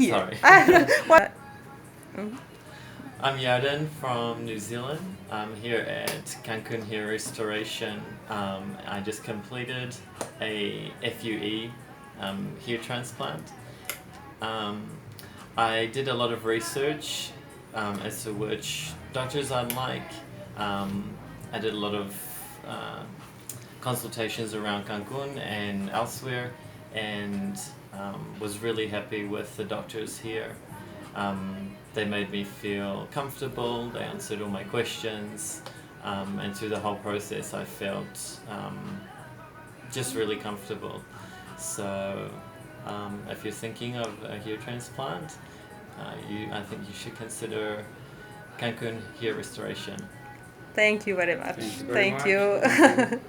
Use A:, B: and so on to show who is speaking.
A: Sorry.
B: What?
A: I'm Yarden from New Zealand. I'm here at Cancún Hair Restoration. I just completed a FUE hair transplant. Um, I did a lot of research as to which doctors I'd like. I did a lot of consultations around Cancun and elsewhere, and was really happy with the doctors here. They made me feel comfortable, they answered all my questions, and through the whole process I felt just really comfortable. So if you're thinking of a hair transplant, I think you should consider Cancun Hair Restoration.
B: Thank you very much.
C: Thank you very
B: Thank
C: much.
B: you.
C: Thank you.